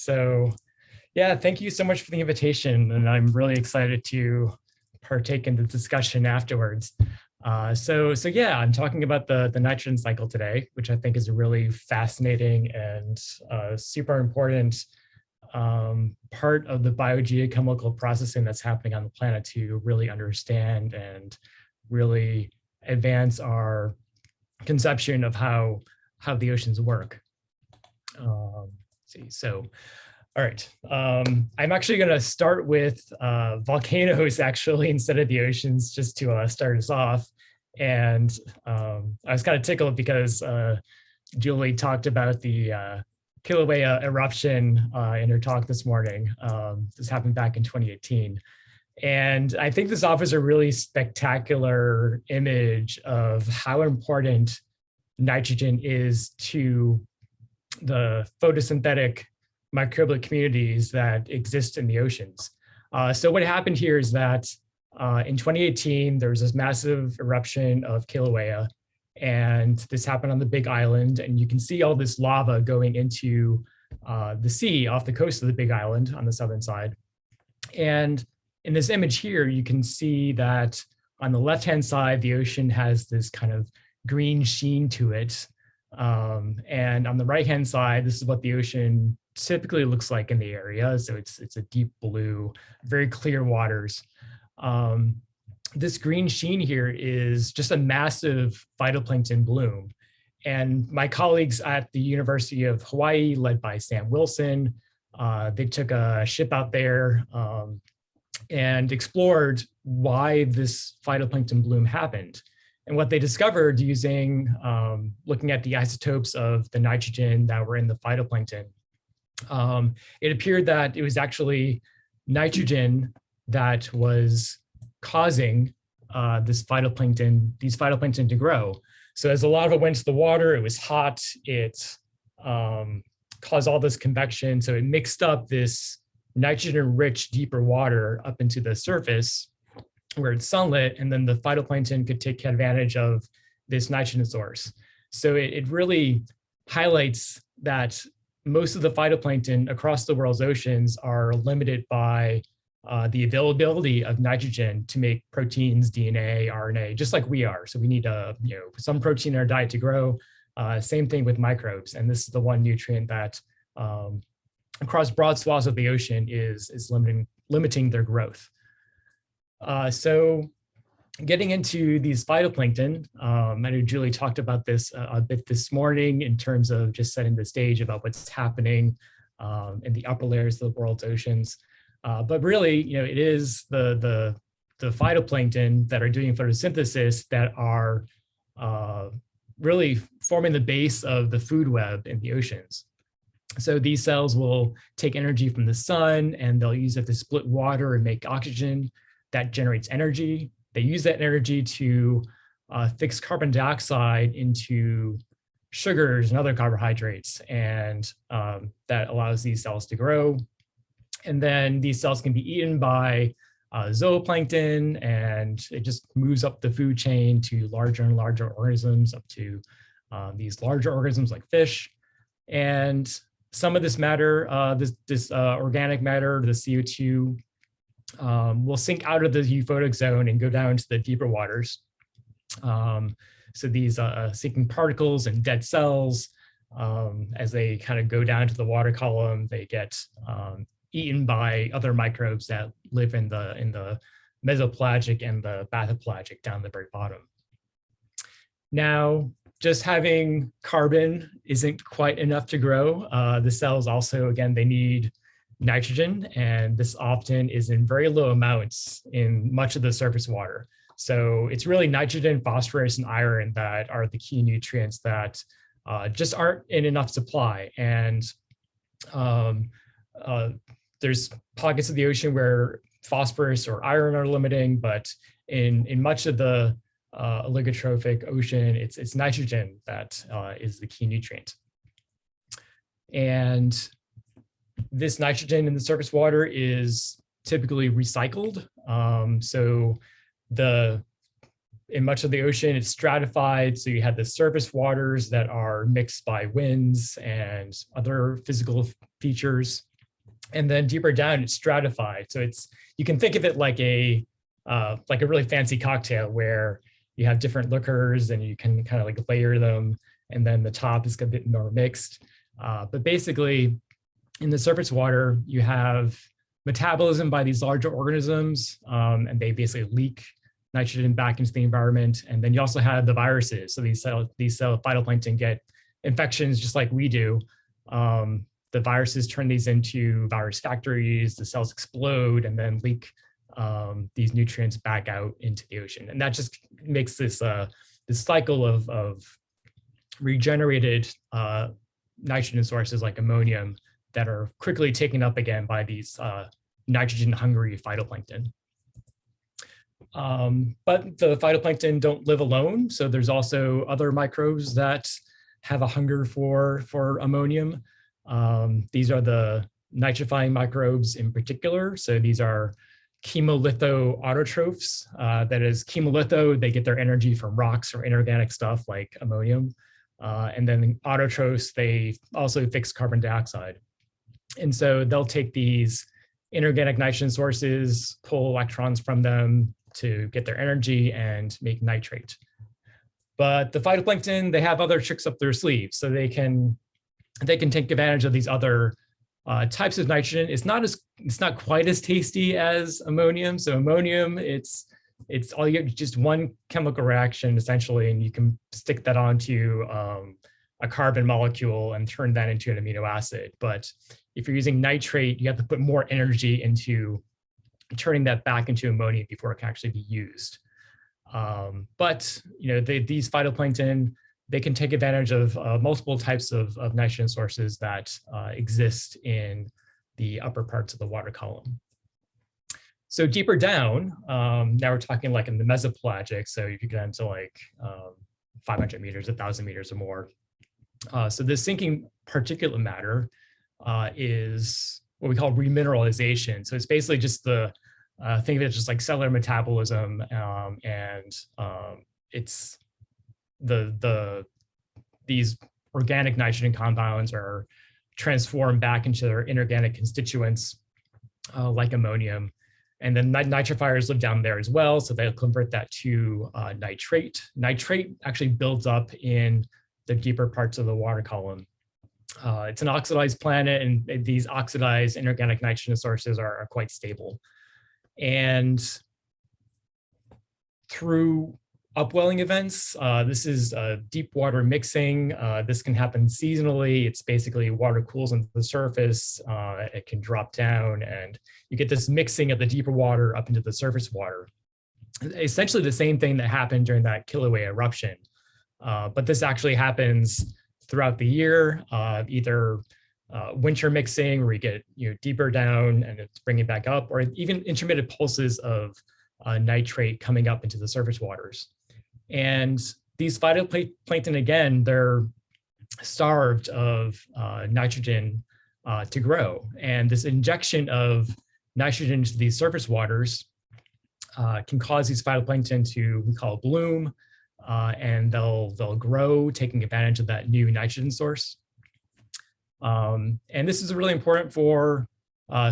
So yeah, thank you so much for the invitation. And I'm really excited to partake in the discussion afterwards. So yeah, I'm talking about the nitrogen cycle today, which I think is a really fascinating and super important part of the biogeochemical processing that's happening on the planet to really understand and really advance our conception of how the oceans work. All right, I'm actually going to start with volcanoes actually instead of the oceans, just to start us off. And I was kind of tickled because Julie talked about the Kilauea eruption in her talk this morning. This happened back in 2018. And I think this offers a really spectacular image of how important nitrogen is to the photosynthetic microbial communities that exist in the oceans. So what happened here is that in 2018, there was this massive eruption of Kilauea, and this happened on the Big Island, and you can see all this lava going into the sea off the coast of the Big Island on the southern side. And in this image here, you can see that on the left-hand side, the ocean has this kind of green sheen to it. And on the right-hand side, this is what the ocean typically looks like in the area. So it's a deep blue, very clear waters. This green sheen here is just a massive phytoplankton bloom. And my colleagues at the University of Hawaii, led by Sam Wilson, they took a ship out there and explored why this phytoplankton bloom happened. And what they discovered using looking at the isotopes of the nitrogen that were in the phytoplankton, it appeared that it was actually nitrogen that was causing these phytoplankton to grow. So as the lava went to the water, it was hot, it caused all this convection. So it mixed up this nitrogen-rich, deeper water up into the surface where it's sunlit, and then the phytoplankton could take advantage of this nitrogen source. So it really highlights that most of the phytoplankton across the world's oceans are limited by the availability of nitrogen to make proteins, DNA, RNA, just like we are. So we need some protein in our diet to grow. Same thing with microbes, and this is the one nutrient that across broad swaths of the ocean is limiting their growth. So getting into these phytoplankton, I know Julie talked about this a bit this morning in terms of just setting the stage about what's happening in the upper layers of the world's oceans. But really, it is the phytoplankton that are doing photosynthesis that are really forming the base of the food web in the oceans. So these cells will take energy from the sun, and they'll use it to split water and make oxygen that generates energy. They use that energy to fix carbon dioxide into sugars and other carbohydrates, and that allows these cells to grow. And then these cells can be eaten by zooplankton, and it just moves up the food chain to larger and larger organisms, up to these larger organisms like fish. And some of this matter, this organic matter, the CO2, will sink out of the euphotic zone and go down to the deeper waters. So these sinking particles and dead cells, as they kind of go down to the water column, they get eaten by other microbes that live in the mesopelagic and the bathypelagic down the very bottom. Now, just having carbon isn't quite enough to grow. The cells also, again, they need nitrogen, and this often is in very low amounts in much of the surface water. So it's really nitrogen, phosphorus, and iron that are the key nutrients that just aren't in enough supply. And there's pockets of the ocean where phosphorus or iron are limiting, but in much of the oligotrophic ocean, it's nitrogen that is the key nutrient. And this nitrogen in the surface water is typically recycled. So in much of the ocean, it's stratified. So you have the surface waters that are mixed by winds and other physical features. And then deeper down, it's stratified. So you can think of it like a really fancy cocktail where you have different liquors and you can kind of like layer them. And then the top is a bit more mixed. But basically, in the surface water, you have metabolism by these larger organisms, and they basically leak nitrogen back into the environment. And then you also have the viruses. So these cell phytoplankton get infections just like we do. The viruses turn these into virus factories, the cells explode and then leak these nutrients back out into the ocean. And that just makes this cycle of regenerated nitrogen sources like ammonium that are quickly taken up again by these nitrogen-hungry phytoplankton. But the phytoplankton don't live alone. So there's also other microbes that have a hunger for ammonium. These are the nitrifying microbes in particular. So these are chemolitho-autotrophs. That is, chemolitho, they get their energy from rocks or inorganic stuff like ammonium. And then autotrophs, they also fix carbon dioxide. And so they'll take these inorganic nitrogen sources, pull electrons from them to get their energy and make nitrate. But the phytoplankton, they have other tricks up their sleeves. So they can take advantage of these other types of nitrogen. It's not quite as tasty as ammonium. So ammonium, it's all you get, just one chemical reaction essentially, and you can stick that onto a carbon molecule and turn that into an amino acid. But if you're using nitrate, you have to put more energy into turning that back into ammonia before it can actually be used. But these phytoplankton, they can take advantage of multiple types of nitrogen sources that exist in the upper parts of the water column. So deeper down, now we're talking like in the mesopelagic, so if you get into like 500 meters, 1,000 meters or more. So this sinking particulate matter is what we call remineralization. So it's basically just think of it just like cellular metabolism, and it's these organic nitrogen compounds are transformed back into their inorganic constituents like ammonium. And then nitrifiers live down there as well, so they'll convert that to nitrate. Nitrate actually builds up in the deeper parts of the water column. It's an oxidized planet, and these oxidized inorganic nitrogen sources are quite stable. And through upwelling events, this is deep water mixing. This can happen seasonally. It's basically water cools into the surface. It can drop down, and you get this mixing of the deeper water up into the surface water. Essentially the same thing that happened during that Kilauea eruption. But this actually happens throughout the year, either winter mixing where you get deeper down and it's bringing it back up, or even intermittent pulses of nitrate coming up into the surface waters. And these phytoplankton, again, they're starved of nitrogen to grow. And this injection of nitrogen into these surface waters can cause these phytoplankton to, we call, bloom, and they'll grow, taking advantage of that new nitrogen source. And this is really important for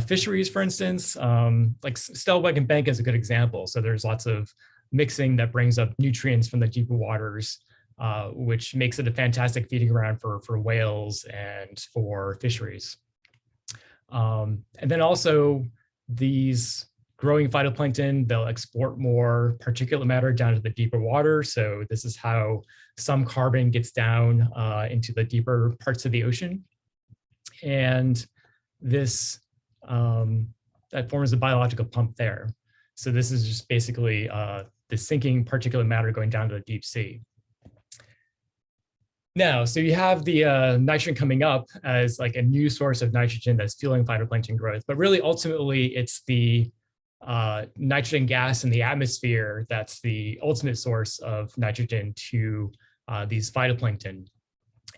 fisheries, for instance. Like Stellweg and Bank is a good example. So there's lots of mixing that brings up nutrients from the deeper waters, which makes it a fantastic feeding ground for whales and for fisheries. And then also these growing phytoplankton, they'll export more particulate matter down to the deeper water. So this is how some carbon gets down into the deeper parts of the ocean. And this, that forms a biological pump there. So this is just basically the sinking particulate matter going down to the deep sea. Now, so you have the nitrogen coming up as like a new source of nitrogen that's fueling phytoplankton growth, but really ultimately it's the nitrogen gas in the atmosphere that's the ultimate source of nitrogen to these phytoplankton.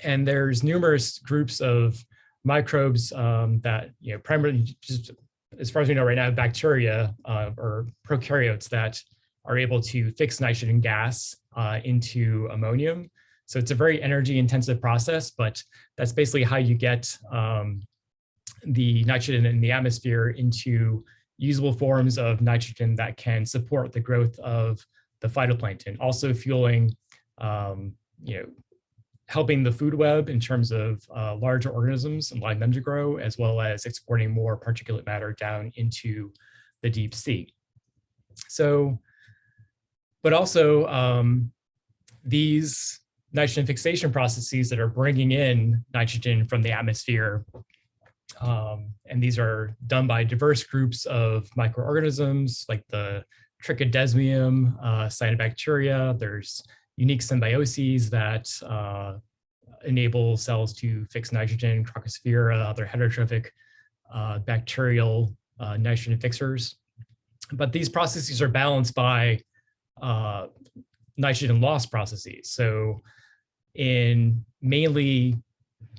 And there's numerous groups of microbes that, primarily, just as far as we know right now, bacteria or prokaryotes that are able to fix nitrogen gas into ammonium. So it's a very energy intensive process, but that's basically how you get the nitrogen in the atmosphere into usable forms of nitrogen that can support the growth of the phytoplankton, also fueling, helping the food web in terms of larger organisms and allowing them to grow, as well as exporting more particulate matter down into the deep sea. So, but also these nitrogen fixation processes that are bringing in nitrogen from the atmosphere, and these are done by diverse groups of microorganisms like the trichodesmium, cyanobacteria. There's unique symbioses that enable cells to fix nitrogen, Crocosphera, other heterotrophic bacterial nitrogen fixers. But these processes are balanced by nitrogen loss processes. So in mainly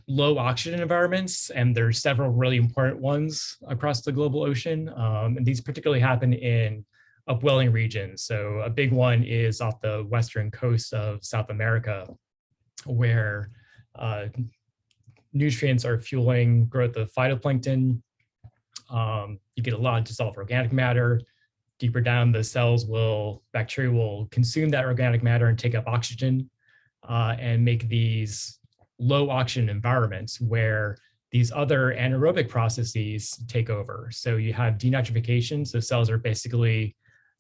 low oxygen environments, and there's several really important ones across the global ocean, and these particularly happen in upwelling regions. So a big one is off the western coast of South America, where nutrients are fueling growth of phytoplankton. You get a lot of dissolved organic matter. Deeper down, the bacteria will consume that organic matter and take up oxygen and make these low oxygen environments where these other anaerobic processes take over. So you have denitrification, so cells are basically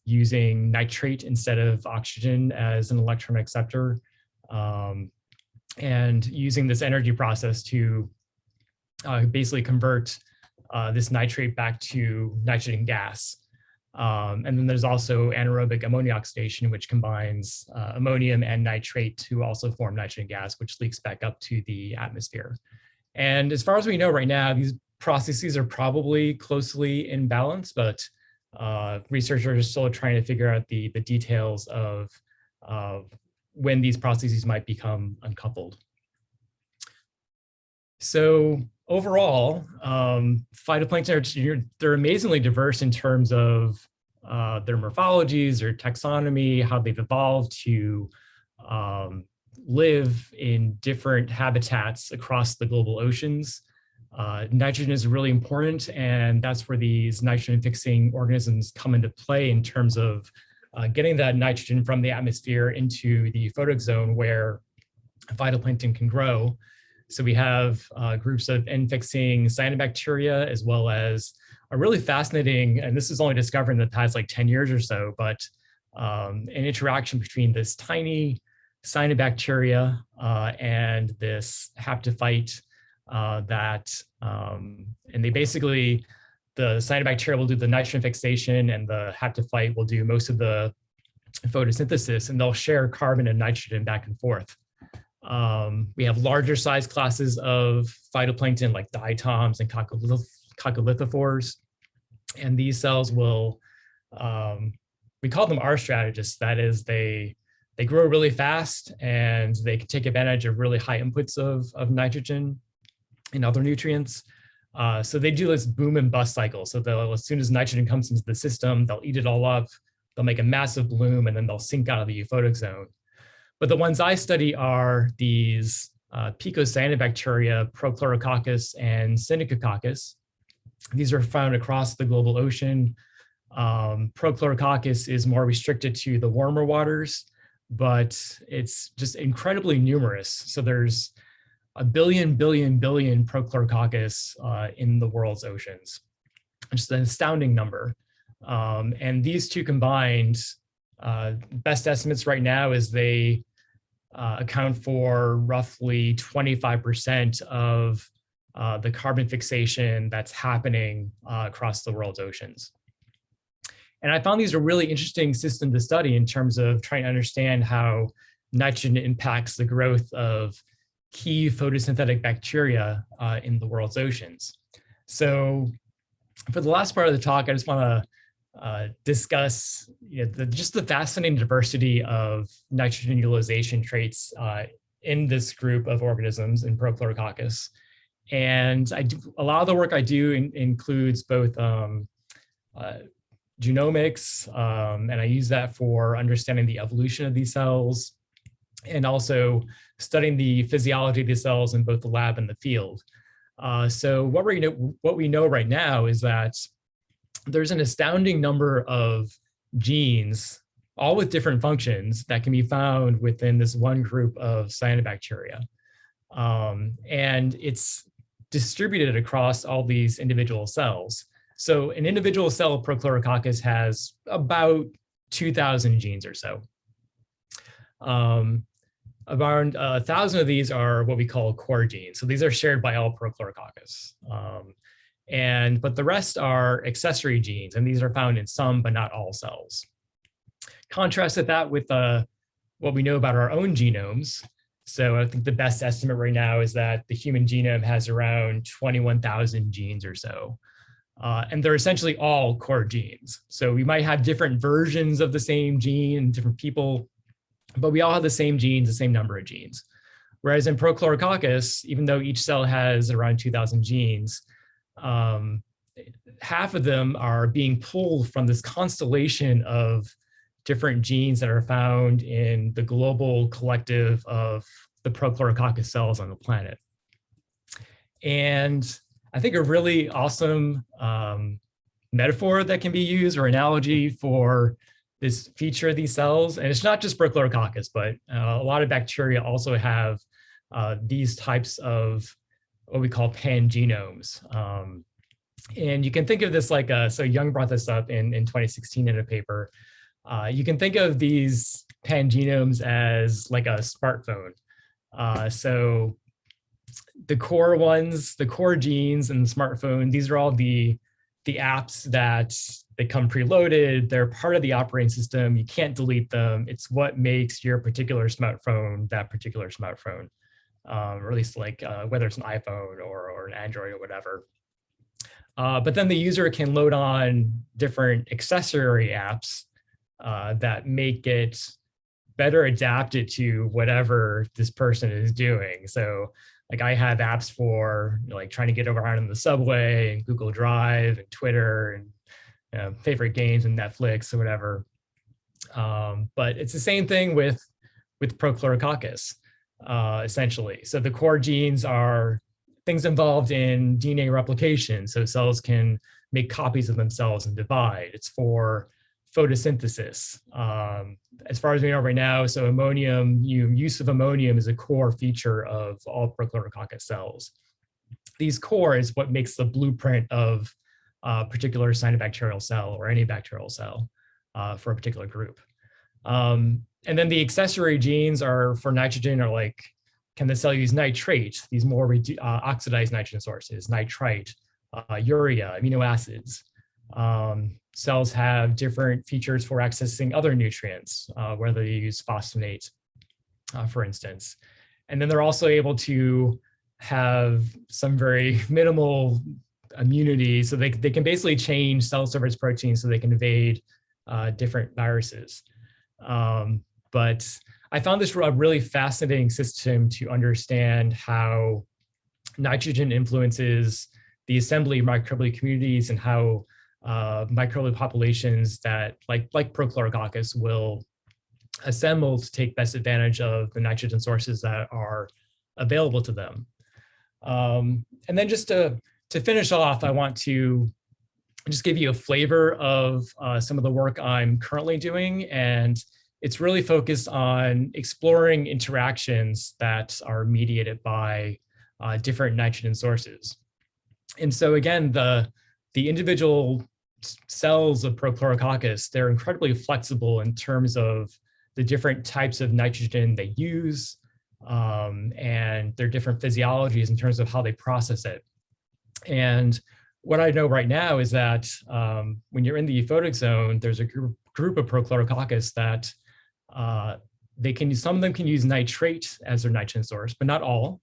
using nitrate instead of oxygen as an electron acceptor, and using this energy process to basically convert this nitrate back to nitrogen gas. And then there's also anaerobic ammonia oxidation, which combines ammonium and nitrate to also form nitrogen gas, which leaks back up to the atmosphere. And as far as we know right now, these processes are probably closely in balance, but researchers are still trying to figure out the details of when these processes might become uncoupled. So overall, phytoplankton they're amazingly diverse in terms of their morphologies, their taxonomy, how they've evolved to live in different habitats across the global oceans. Nitrogen is really important, and that's where these nitrogen-fixing organisms come into play in terms of getting that nitrogen from the atmosphere into the photic zone where phytoplankton can grow. So we have groups of N-fixing cyanobacteria, as well as a really fascinating, and this is only discovered in the past like 10 years or so, but an interaction between this tiny cyanobacteria and this haptophyte and they basically, the cyanobacteria will do the nitrogen fixation and the haptophyte will do most of the photosynthesis, and they'll share carbon and nitrogen back and forth. We have larger size classes of phytoplankton like diatoms and coccolithophores. And these cells will, we call them R strategists. That is, they grow really fast and they can take advantage of really high inputs of nitrogen and other nutrients. So they do this boom and bust cycle. So as soon as nitrogen comes into the system, they'll eat it all up, they'll make a massive bloom, and then they'll sink out of the euphotic zone. But the ones I study are these picocyanobacteria, Prochlorococcus and Synechococcus. These are found across the global ocean. Prochlorococcus is more restricted to the warmer waters, but it's just incredibly numerous. So there's a billion Prochlorococcus in the world's oceans, which is an astounding number. And these two combined, best estimates right now is they account for roughly 25% of the carbon fixation that's happening across the world's oceans. And I found these a really interesting system to study in terms of trying to understand how nitrogen impacts the growth of key photosynthetic bacteria in the world's oceans. So for the last part of the talk, I just want to discuss just the fascinating diversity of nitrogen utilization traits in this group of organisms in Prochlorococcus. And a lot of the work I do includes both genomics, and I use that for understanding the evolution of these cells, and also studying the physiology of these cells in both the lab and the field. So what we know right now is that there's an astounding number of genes, all with different functions, that can be found within this one group of cyanobacteria. And it's distributed across all these individual cells. So an individual cell of Prochlorococcus has about 2,000 genes or so. Around 1,000 of these are what we call core genes. So these are shared by all Prochlorococcus. But the rest are accessory genes, and these are found in some but not all cells. Contrasted that with what we know about our own genomes. So I think the best estimate right now is that the human genome has around 21,000 genes or so. And they're essentially all core genes. So we might have different versions of the same gene in different people, but we all have the same genes, the same number of genes. Whereas in Prochlorococcus, even though each cell has around 2,000 genes, half of them are being pulled from this constellation of different genes that are found in the global collective of the Prochlorococcus cells on the planet. And I think a really awesome metaphor that can be used, or analogy, for this feature of these cells, and it's not just Prochlorococcus, but a lot of bacteria also have these types of what we call pangenomes. And you can think of this like, so Young brought this up in 2016 in a paper. You can think of these pangenomes as like a smartphone. So the core ones, the core genes in the smartphone, these are all the apps that they come preloaded. They're part of the operating system. You can't delete them. It's what makes your particular smartphone that particular smartphone, or at least like whether it's an iPhone or an Android or whatever. But then the user can load on different accessory apps that make it better adapted to whatever this person is doing. So like I have apps for like trying to get around in the subway, and Google Drive and Twitter, and favorite games and Netflix or whatever. But it's the same thing with Prochlorococcus, essentially. So the core genes are things involved in DNA replication. So cells can make copies of themselves and divide. It's for photosynthesis. As far as we know right now, so use of ammonium is a core feature of all Prochlorococcus cells. These core is what makes the blueprint of a particular cyanobacterial cell or any bacterial cell for a particular group. And then the accessory genes are for nitrogen, or like, can the cell use nitrate, these more oxidized nitrogen sources, nitrite, urea, amino acids. Cells have different features for accessing other nutrients, whether they use phosphonate, for instance. And then they're also able to have some very minimal immunity. So they can basically change cell surface proteins so they can evade different viruses. But I found this a really fascinating system to understand how nitrogen influences the assembly of microbial communities, and how microbial populations that like Prochlorococcus will assemble to take best advantage of the nitrogen sources that are available to them. And then just to finish off, I want to just give you a flavor of some of the work I'm currently doing. And it's really focused on exploring interactions that are mediated by different nitrogen sources. And so again, the individual cells of Prochlorococcus, they're incredibly flexible in terms of the different types of nitrogen they use, and their different physiologies in terms of how they process it. And what I know right now is that when you're in the euphotic zone, there's a group of Prochlorococcus that some of them can use nitrate as their nitrogen source, but not all.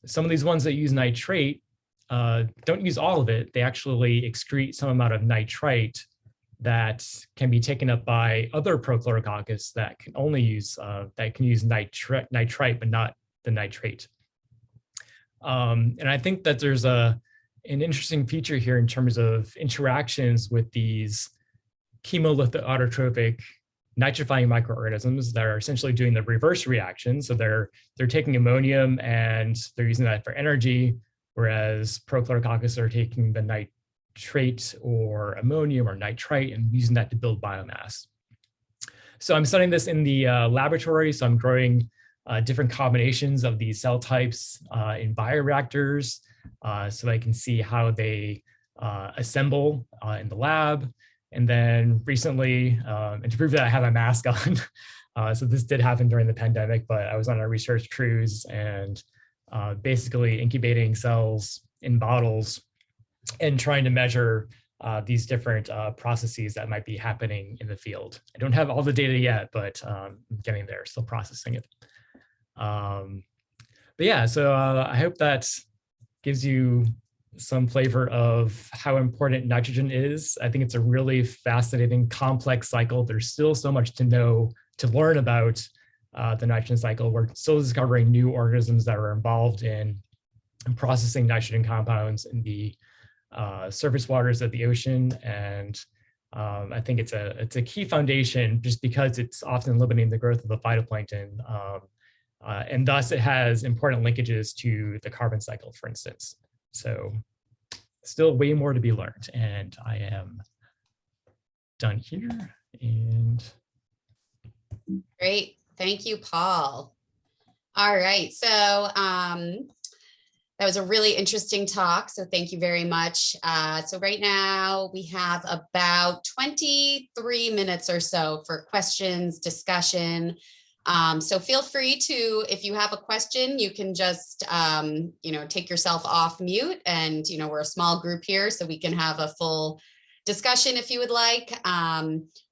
Some of these ones that use nitrate don't use all of it. They actually excrete some amount of nitrite that can be taken up by other Prochlorococcus that can only use nitrite, but not the nitrate. And I think that there's an interesting feature here in terms of interactions with these chemolytic autotrophic nitrifying microorganisms that are essentially doing the reverse reaction. So they're taking ammonium and they're using that for energy, whereas Prochlorococcus are taking the nitrate or ammonium or nitrite and using that to build biomass. So I'm studying this in the laboratory. So I'm growing different combinations of these cell types in bioreactors so I can see how they assemble in the lab. And then recently, and to prove that I have a mask on, so this did happen during the pandemic, but I was on a research cruise and basically incubating cells in bottles and trying to measure these different processes that might be happening in the field. I don't have all the data yet, but I'm getting there, still processing it. But yeah, so I hope that gives you some flavor of how important nitrogen is. I think it's a really fascinating, complex cycle. There's still so much to know, to learn about the nitrogen cycle. We're still discovering new organisms that are involved in processing nitrogen compounds in the surface waters of the ocean. And I think it's a key foundation just because it's often limiting the growth of the phytoplankton. And thus it has important linkages to the carbon cycle, for instance. So still way more to be learned. And I am done here. And great. Thank you, Paul. All right. So that was a really interesting talk. So thank you very much. So right now we have about 23 minutes or so for questions, discussion. So feel free to, if you have a question, you can just, take yourself off mute and, we're a small group here, so we can have a full discussion if you would like,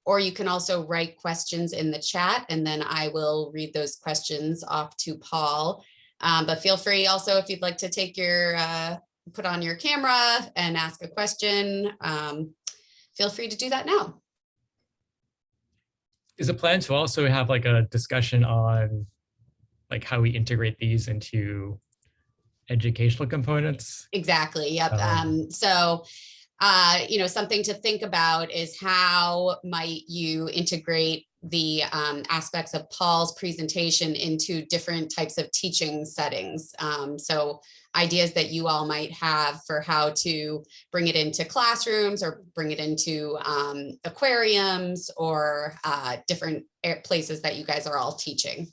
or you can also write questions in the chat and then I will read those questions off to Paul. But feel free also, if you'd like to take your, put on your camera and ask a question, feel free to do that now. Is a plan to also have like a discussion on like how we integrate these into educational components? Exactly. Yep. Something to think about is how might you integrate the aspects of Paul's presentation into different types of teaching settings. So ideas that you all might have for how to bring it into classrooms or bring it into aquariums or different places that you guys are all teaching.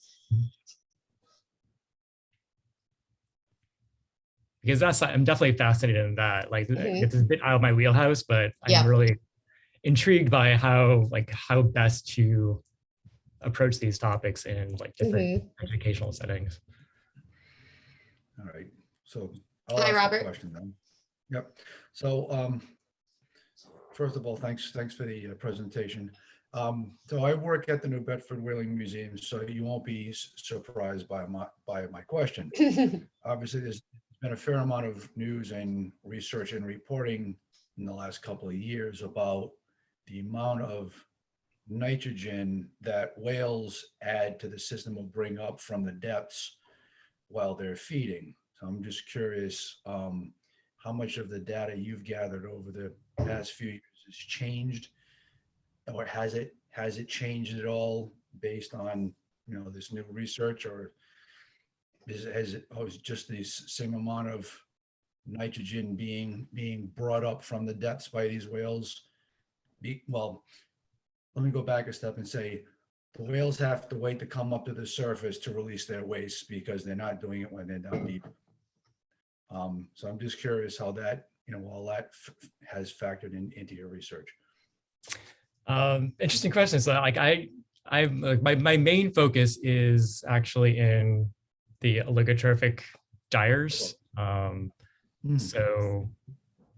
Because I'm definitely fascinated in that. Like it's a bit out of my wheelhouse, but I'm really intrigued by how best to approach these topics in like different educational settings. All right. So I'll Hi, ask Robert. a question then. Yep. So first of all, thanks for the presentation. So I work at the New Bedford Whaling Museum, so you won't be surprised by my question. Obviously, there's been a fair amount of news and research and reporting in the last couple of years about the amount of nitrogen that whales add to the system or bring up from the depths while they're feeding. So I'm just curious how much of the data you've gathered over the past few years has changed, or has it changed at all based on this new research, or has it just the same amount of nitrogen being brought up from the depths by these whales? Well, let me go back a step and say the whales have to wait to come up to the surface to release their waste because they're not doing it when they're down deep. So I'm just curious how that, all that has factored into your research. Interesting question. So like my main focus is actually in the oligotrophic gyres. So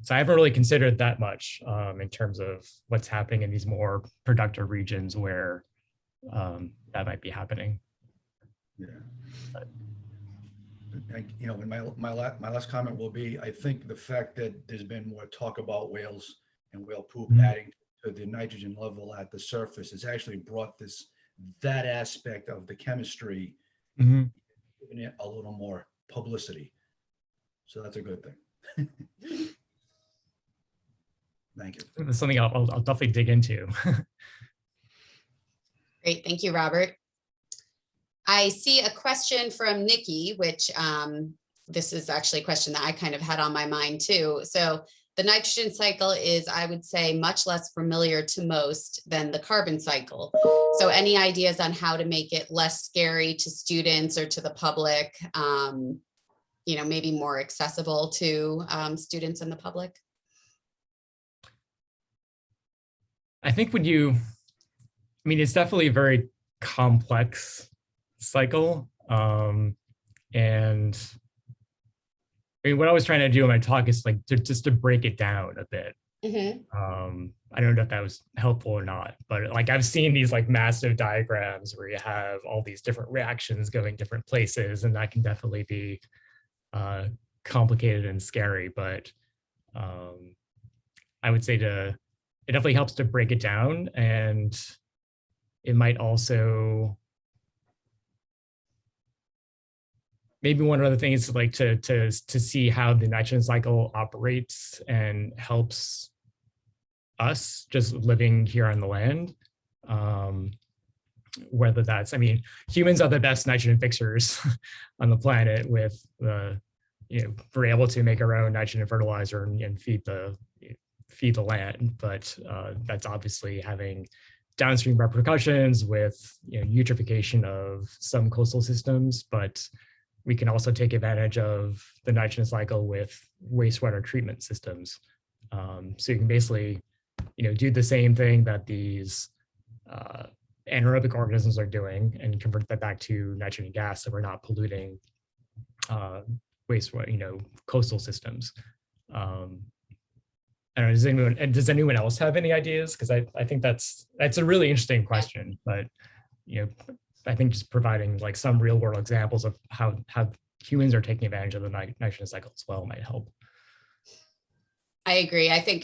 I haven't really considered that much in terms of what's happening in these more productive regions where that might be happening. Yeah. And my last comment will be, I think the fact that there's been more talk about whales and whale poop adding to the nitrogen level at the surface has actually brought that aspect of the chemistry, giving it a little more publicity. So that's a good thing. Thank you. That's something I'll definitely dig into. Great, thank you, Robert. I see a question from Nikki, which this is actually a question that I kind of had on my mind too. So the nitrogen cycle is, I would say, much less familiar to most than the carbon cycle. So any ideas on how to make it less scary to students or to the public, you know, maybe more accessible to students and the public? I think it's definitely a very complex cycle. And I mean, what I was trying to do in my talk is like just to break it down a bit. I don't know if that was helpful or not, but like I've seen these like massive diagrams where you have all these different reactions going different places, and that can definitely be complicated and scary. But I would say it definitely helps to break it down, and it might also, maybe one other thing is like to see how the nitrogen cycle operates and helps us just living here on the land. Whether that's, I mean, humans are the best nitrogen fixers on the planet with we're able to make our own nitrogen fertilizer and feed the land, but that's obviously having downstream repercussions with eutrophication of some coastal systems. But we can also take advantage of the nitrogen cycle with wastewater treatment systems. So you can basically, do the same thing that these anaerobic organisms are doing and convert that back to nitrogen gas, so we're not polluting wastewater, coastal systems. I don't know, does anyone else have any ideas? Because I think that's a really interesting question, but I think just providing like some real world examples of how humans are taking advantage of the nitrogen cycle as well might help. I agree. I think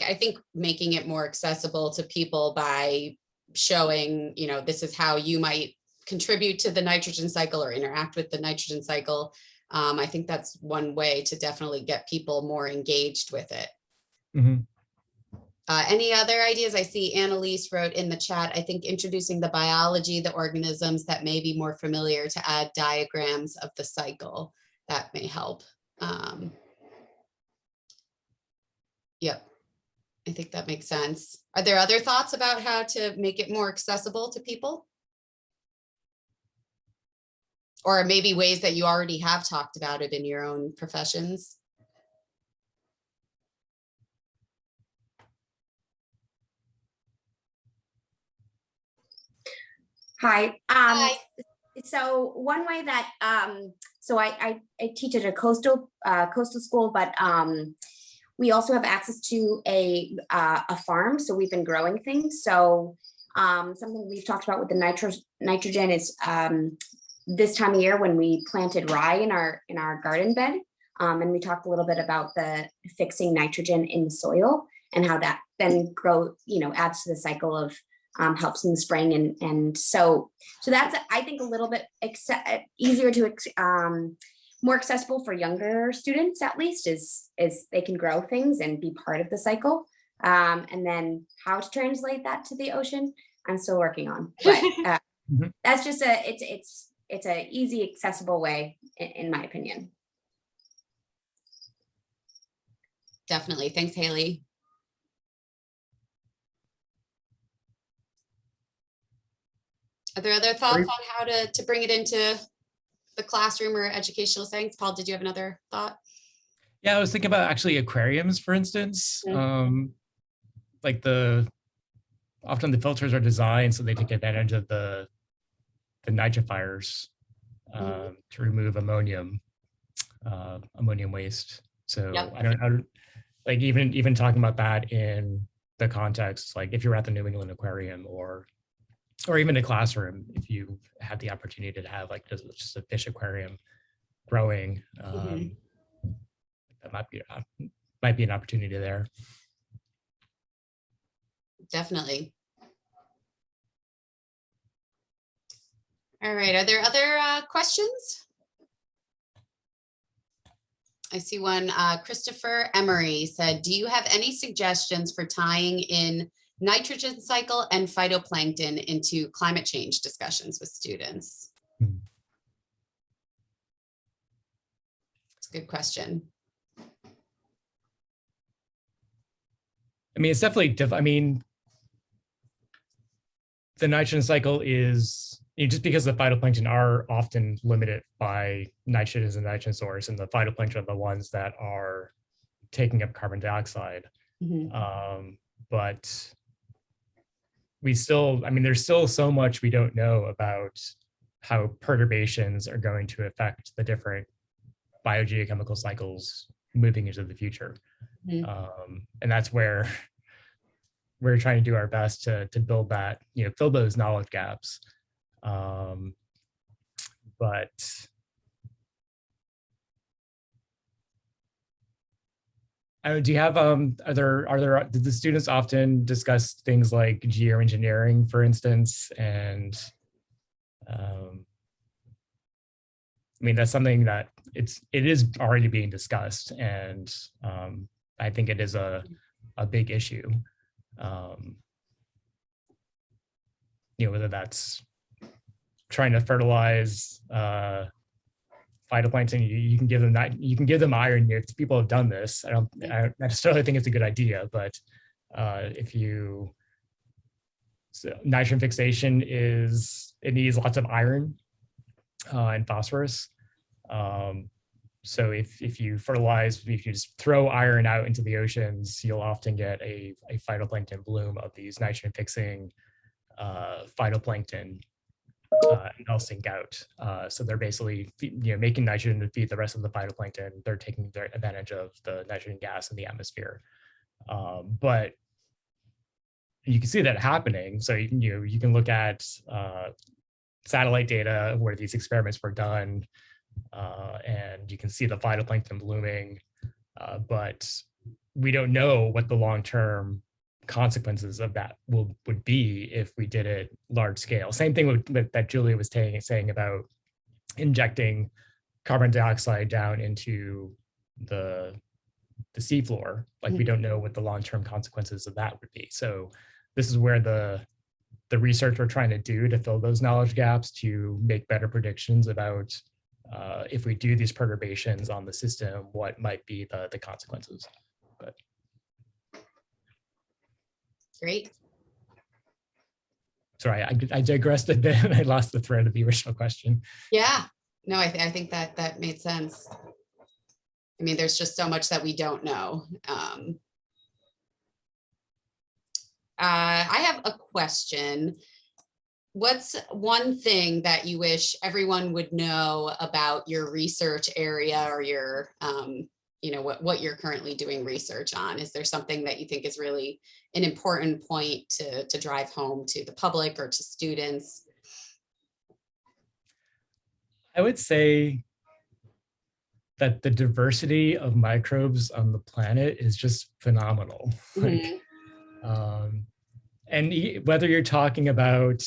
making it more accessible to people by showing, this is how you might contribute to the nitrogen cycle or interact with the nitrogen cycle. I think that's one way to definitely get people more engaged with it. Any other ideas? I see Annalise wrote in the chat, I think introducing the biology, the organisms that may be more familiar, to add diagrams of the cycle. That may help. Yep, I think that makes sense. Are there other thoughts about how to make it more accessible to people? Or maybe ways that you already have talked about it in your own professions? Hi. Hi. So one way that so I teach at a coastal school, but we also have access to a farm. So we've been growing things. So something we've talked about with the nitrogen is this time of year when we planted rye in our garden bed, and we talked a little bit about the fixing nitrogen in the soil and how that then adds to the cycle of helps in the spring, and so that's, I think, a little bit easier to more accessible for younger students, at least, is they can grow things and be part of the cycle, and then how to translate that to the ocean, I'm still working on, but that's just it's a easy, accessible way, in my opinion. Definitely. Thanks, Haley. Are there other thoughts on how to bring it into the classroom or educational settings? Paul, did you have another thought? Yeah, I was thinking about actually aquariums, for instance. Like often the filters are designed so they take advantage of the nitrifiers to remove ammonium waste. So yep. I don't like even talking about that in the context, like if you're at the New England Aquarium or even a classroom, if you had the opportunity to have like just a fish aquarium growing, that might be an opportunity there. Definitely. All right, are there other questions? I see one. Christopher Emery said, do you have any suggestions for tying in nitrogen cycle and phytoplankton into climate change discussions with students? It's a good question. I mean, it's definitely I mean, the nitrogen cycle is, just because the phytoplankton are often limited by nitrogen as a nitrogen source, and the phytoplankton are the ones that are taking up carbon dioxide. But we still, I mean, there's still so much we don't know about how perturbations are going to affect the different biogeochemical cycles moving into the future. And that's where we're trying to do our best to build that, fill those knowledge gaps. But do you have, did the students often discuss things like geoengineering, for instance? And I mean, that's something that it is already being discussed, and I think it is a big issue. Whether that's trying to fertilize phytoplankton, you can give them that, you can give them iron. If people have done this, I don't necessarily think it's a good idea, but nitrogen fixation it needs lots of iron and phosphorus. So if you fertilize, if you just throw iron out into the oceans, you'll often get a phytoplankton bloom of these nitrogen fixing phytoplankton, and they'll sink out. So they're basically making nitrogen to feed the rest of the phytoplankton. They're taking advantage of the nitrogen gas in the atmosphere. But you can see that happening. So you can look at satellite data where these experiments were done, and you can see the phytoplankton blooming, but we don't know what the long-term consequences of that would be if we did it large scale. Same thing that Julia was saying about injecting carbon dioxide down into the seafloor. Like, we don't know what the long-term consequences of that would be. So this is where the research we're trying to do to fill those knowledge gaps, to make better predictions about if we do these perturbations on the system, what might be the consequences. But great. Sorry, I digressed a bit and I lost the thread of the original question. Yeah, no, I think that made sense. I mean, there's just so much that we don't know. I have a question. What's one thing that you wish everyone would know about your research area, or your, what you're currently doing research on? Is there something that you think is really an important point to drive home to the public or to students? I would say that the diversity of microbes on the planet is just phenomenal. And whether you're talking about,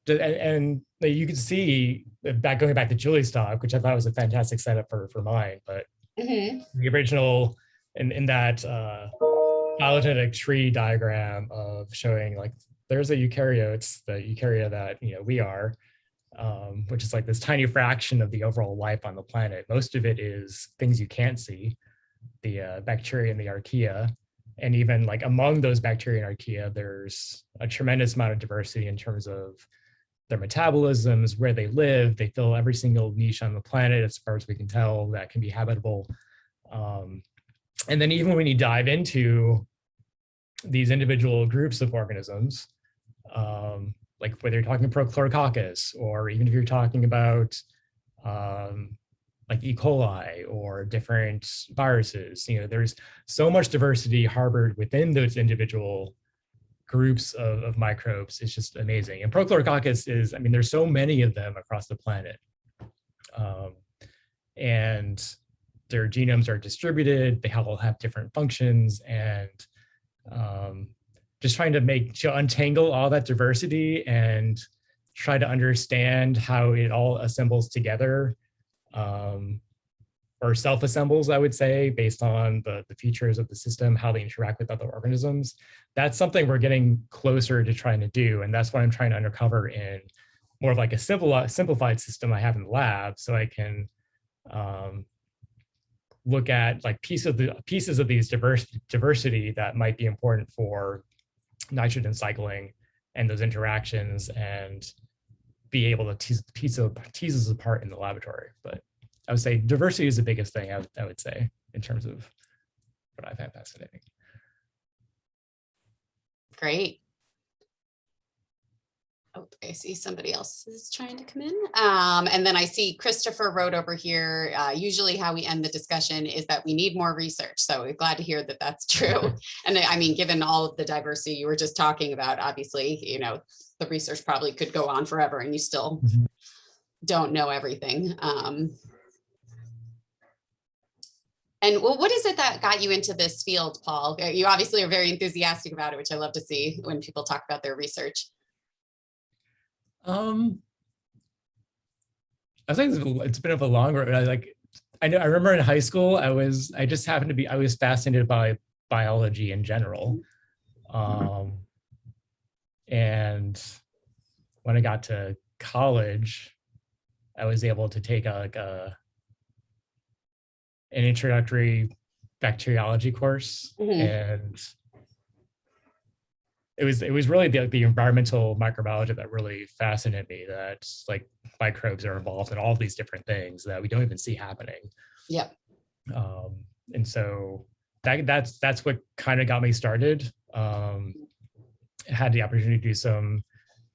and you can see that going back to Julie's talk, which I thought was a fantastic setup for mine, but the original in that phylogenetic tree diagram of showing, like, there's the eukaryotes, the eukarya that we are, which is like this tiny fraction of the overall life on the planet. Most of it is things you can't see, the bacteria and the archaea. And even like among those bacteria and archaea, there's a tremendous amount of diversity in terms of their metabolisms, where they live. They fill every single niche on the planet, as far as we can tell, that can be habitable. And then even when you dive into these individual groups of organisms, like whether you're talking Prochlorococcus, or even if you're talking about like E. coli or different viruses, there's so much diversity harbored within those individual groups of microbes. It's just amazing. And Prochlorococcus is, I mean, there's so many of them across the planet. And their genomes are distributed, they all have different functions, and just trying to untangle all that diversity and try to understand how it all assembles together or self-assembles, I would say, based on the features of the system, how they interact with other organisms. That's something we're getting closer to trying to do. And that's what I'm trying to uncover in more of like a simplified system I have in the lab, so I can look at like pieces of these diversity that might be important for nitrogen cycling and those interactions, and be able to tease those apart in the laboratory. But I would say diversity is the biggest thing, I would say, in terms of what I find fascinating. Great. Oh, I see somebody else is trying to come in. And then I see Christopher wrote over here, usually how we end the discussion is that we need more research. So we're glad to hear that that's true. And I mean, given all of the diversity you were just talking about, obviously, you know, the research probably could go on forever and you still don't know everything. And well, what is it that got you into this field, Paul? You obviously are very enthusiastic about it, which I love to see when people talk about their research. I think it's been a long road. I remember in high school, I was fascinated by biology in general. And when I got to college, I was able to take an introductory bacteriology course, and it was really the environmental microbiology that really fascinated me, that like microbes are involved in all of these different things that we don't even see happening. Yep. And so that's what kind of got me started. Had the opportunity to do some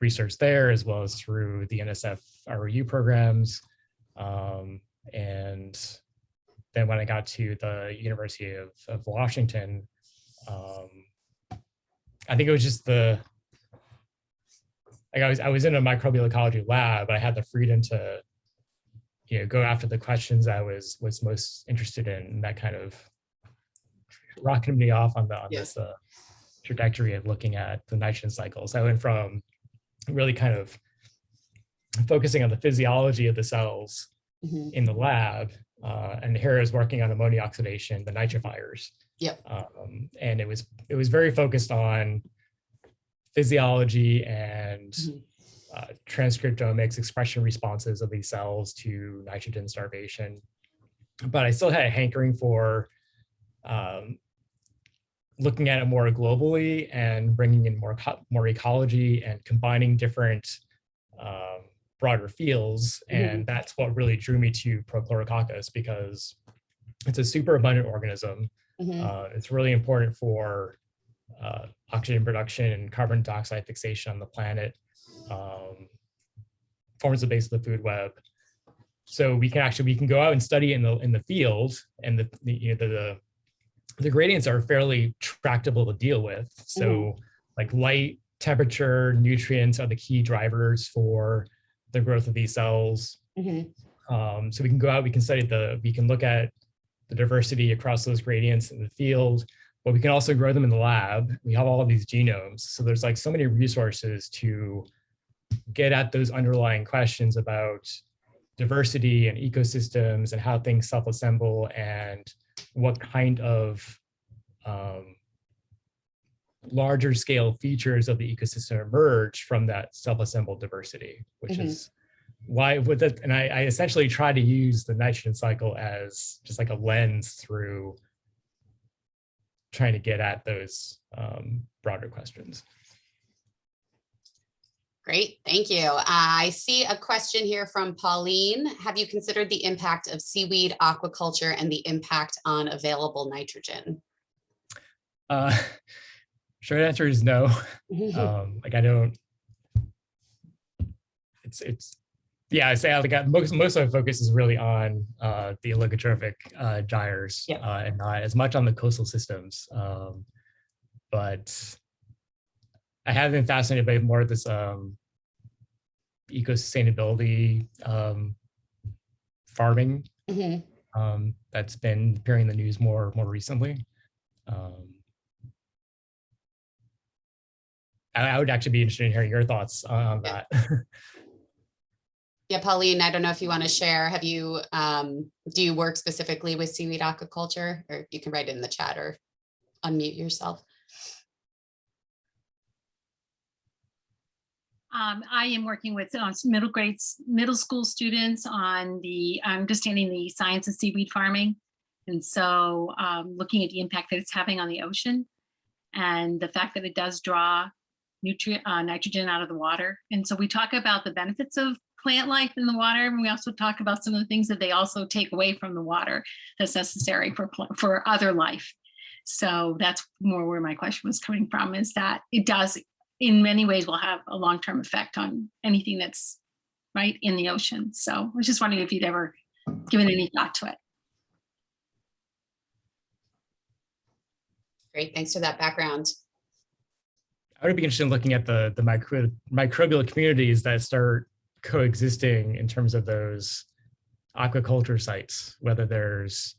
research there, as well as through the NSF ROU programs. And then when I got to the University of Washington, I think it was just I was in a microbial ecology lab, but I had the freedom to, you know, go after the questions I was most interested in, and that kind of rocketed me off on this trajectory of looking at the nitrogen cycles. I went from really kind of focusing on the physiology of the cells in the lab, and here I was working on ammonia oxidation, the nitrifiers. Yep. And it was very focused on physiology and transcriptomics, expression responses of these cells to nitrogen starvation. But I still had a hankering for looking at it more globally and bringing in more ecology and combining different broader fields. And that's what really drew me to Prochlorococcus, because it's a super abundant organism. It's really important for oxygen production and carbon dioxide fixation on the planet, forms the base of the food web. So we can go out and study in the field, and the gradients are fairly tractable to deal with. So like light, temperature, nutrients are the key drivers for the growth of these cells. So we can go out, we can look at the diversity across those gradients in the field, but we can also grow them in the lab. We have all of these genomes. So there's like so many resources to get at those underlying questions about diversity and ecosystems and how things self-assemble and what kind of larger scale features of the ecosystem emerge from that self-assembled diversity, which is why with it. And I essentially try to use the nitrogen cycle as just like a lens through trying to get at those broader questions. Great, thank you. I see a question here from Pauline. Have you considered the impact of seaweed aquaculture and the impact on available nitrogen? Short answer is no. Like I don't. I say like most of my focus is really on the oligotrophic gyres, and not as much on the coastal systems. But I have been fascinated by more of this eco-sustainability farming that's been appearing in the news more recently. I would actually be interested in hearing your thoughts on that. Yeah, Pauline, I don't know if you want to share. Have you, do you work specifically with seaweed aquaculture, or you can write it in the chat or unmute yourself? I am working with middle school students on the understanding the science of seaweed farming. And so looking at the impact that it's having on the ocean and the fact that it does draw nitrogen out of the water. And so we talk about the benefits of plant life in the water, and we also talk about some of the things that they also take away from the water that's necessary for other life. So that's more where my question was coming from, is that it does, in many ways, will have a long-term effect on anything that's right in the ocean. So I was just wondering if you'd ever given any thought to it. Great, thanks for that background. I would be interested in looking at the microbial communities that start coexisting in terms of those aquaculture sites, whether there's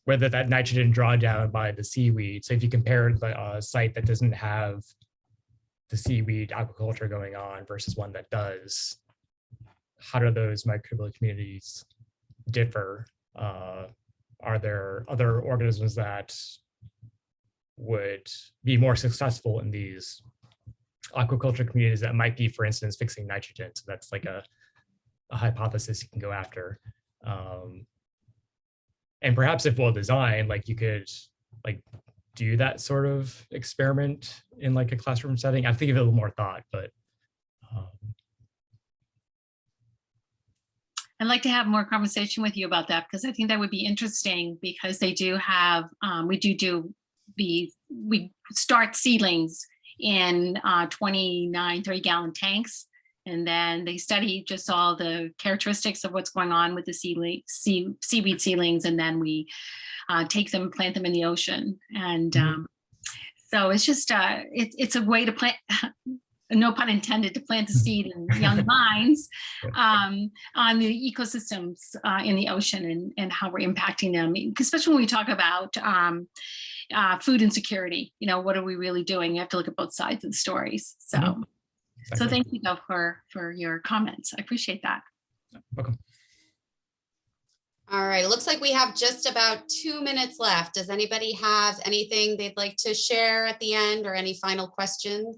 whether that nitrogen drawdown by the seaweed. So if you compare a site that doesn't have the seaweed aquaculture going on versus one that does, how do those microbial communities differ? Are there other organisms that would be more successful in these aquaculture communities that might be, for instance, fixing nitrogen? So that's like a hypothesis you can go after. And perhaps if well designed, like you could like do that sort of experiment in like a classroom setting. I think of it a little more thought, but I'd like to have more conversation with you about that, because I think that would be interesting, because they do have, we start seedlings in 29, 30 gallon tanks. And then they study just all the characteristics of what's going on with the seaweed seedlings. And then we take them and plant them in the ocean. And so it's just, it's a way to plant, no pun intended, to plant a seed in young minds on the ecosystems in the ocean and how we're impacting them, especially when we talk about food insecurity. You know, what are we really doing? You have to look at both sides of the stories. So, so thank you, though, for your comments. I appreciate that. Welcome. All right, it looks like we have just about 2 minutes left. Does anybody have anything they'd like to share at the end, or any final questions?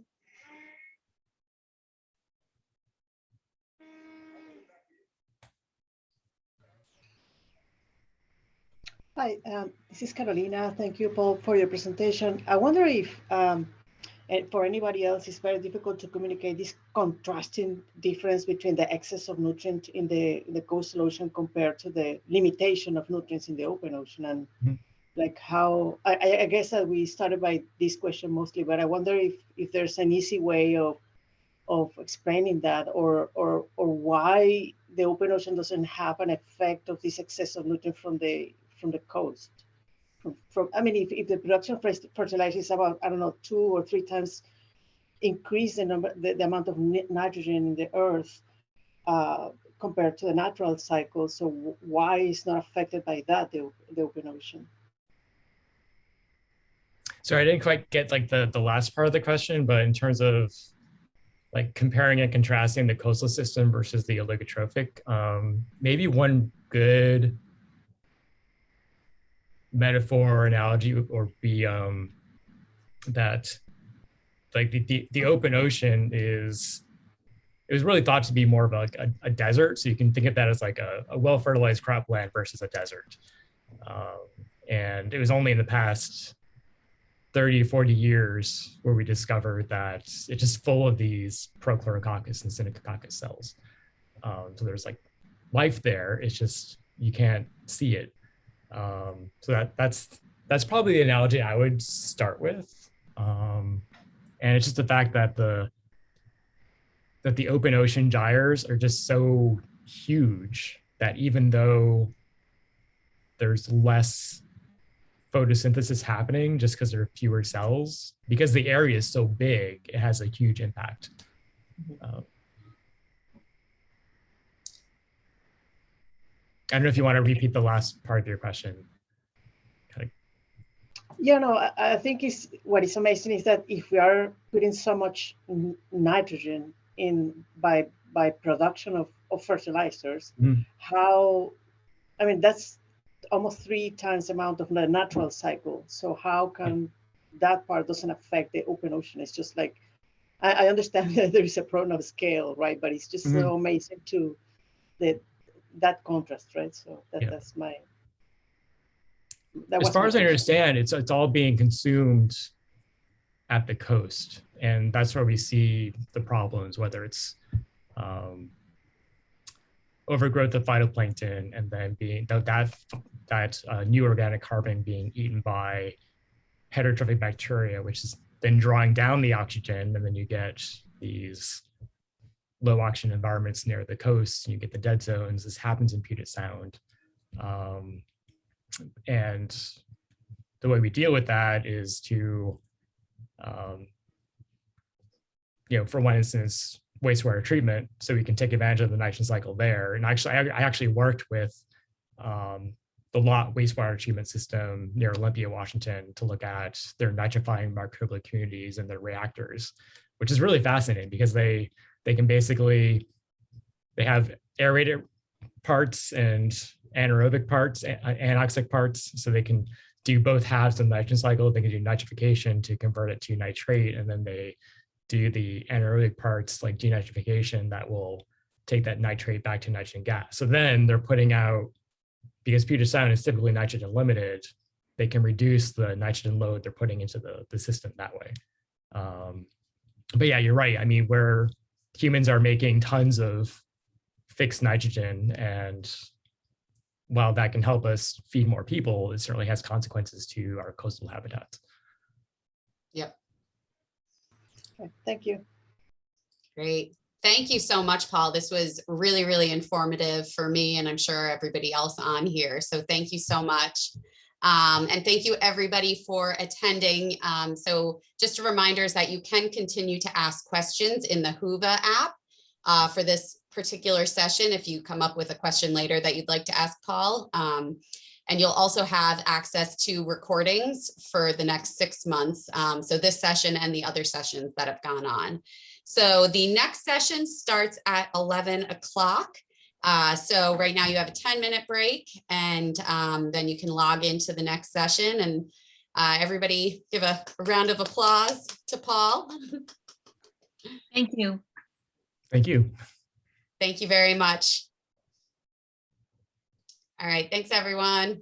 Hi, this is Carolina. Thank you, Paul, for your presentation. I wonder if, for anybody else, it's very difficult to communicate this contrasting difference between the excess of nutrient in the coastal ocean compared to the limitation of nutrients in the open ocean. And like how, I guess that we started by this question mostly, but I wonder if there's an easy way of explaining that, or why the open ocean doesn't have an effect of this excess of nutrient from the coast. I mean, if the production of fertilizer is about, I don't know, 2 or 3 times increase the amount of nitrogen in the earth compared to the natural cycle, so why is not affected by that, the open ocean? So I didn't quite get like the last part of the question, but in terms of like comparing and contrasting the coastal system versus the oligotrophic, maybe one good metaphor or analogy or be that like the open ocean it was really thought to be more of like a desert. So you can think of that as like a well-fertilized cropland versus a desert. And it was only in the past 30 to 40 years where we discovered that it's just full of these Prochlorococcus and Synechococcus cells. So there's like life there. It's just, you can't see it. So that's probably the analogy I would start with. And it's just the fact that the open ocean gyres are just so huge that even though there's less photosynthesis happening just because there are fewer cells, because the area is so big, it has a huge impact. I don't know if you want to repeat the last part of your question. Yeah, no, I think what is amazing is that if we are putting so much nitrogen in by by production of fertilizers, Mhm. how, I mean, that's almost 3 times the amount of the natural cycle. So how can that part doesn't affect the open ocean? It's just like, I understand that there is a problem of scale, right? But it's just so amazing to that contrast, right? So that's my, As far as I understand, it's all being consumed at the coast, and that's where we see the problems, whether it's overgrowth of phytoplankton, and then being that new organic carbon being eaten by heterotrophic bacteria, which is then drawing down the oxygen, and then you get these low oxygen environments near the coast, and you get the dead zones. This happens in Puget Sound. And the way we deal with that is to, for one instance, wastewater treatment, so we can take advantage of the nitrogen cycle there. And actually, I actually worked with the Lot wastewater treatment system near Olympia, Washington, to look at their nitrifying microbial communities and their reactors, which is really fascinating because they can basically, they have aerated parts and anaerobic parts, anoxic parts, so they can do both halves of the nitrogen cycle. They can do nitrification to convert it to nitrate, and then they do the anaerobic parts like denitrification that will take that nitrate back to nitrogen gas. So then they're putting out, because Puget Sound is typically nitrogen limited, they can reduce the nitrogen load they're putting into the system that way. But yeah, you're right. I mean, where humans are making tons of fixed nitrogen, and while that can help us feed more people, it certainly has consequences to our coastal habitats. Yep. Okay, thank you. Great. Thank you so much, Paul. This was really, really informative for me, and I'm sure everybody else on here. So thank you so much. And thank you everybody for attending. So just a reminder is that you can continue to ask questions in the Whova app for this particular session if you come up with a question later that you'd like to ask Paul. And you'll also have access to recordings for the next 6 months. So this session and the other sessions that have gone on. So the next session starts at 11 o'clock. So right now you have a 10-minute break, and then you can log into the next session. And everybody give a round of applause to Paul. Thank you. Thank you. Thank you very much. All right, thanks everyone.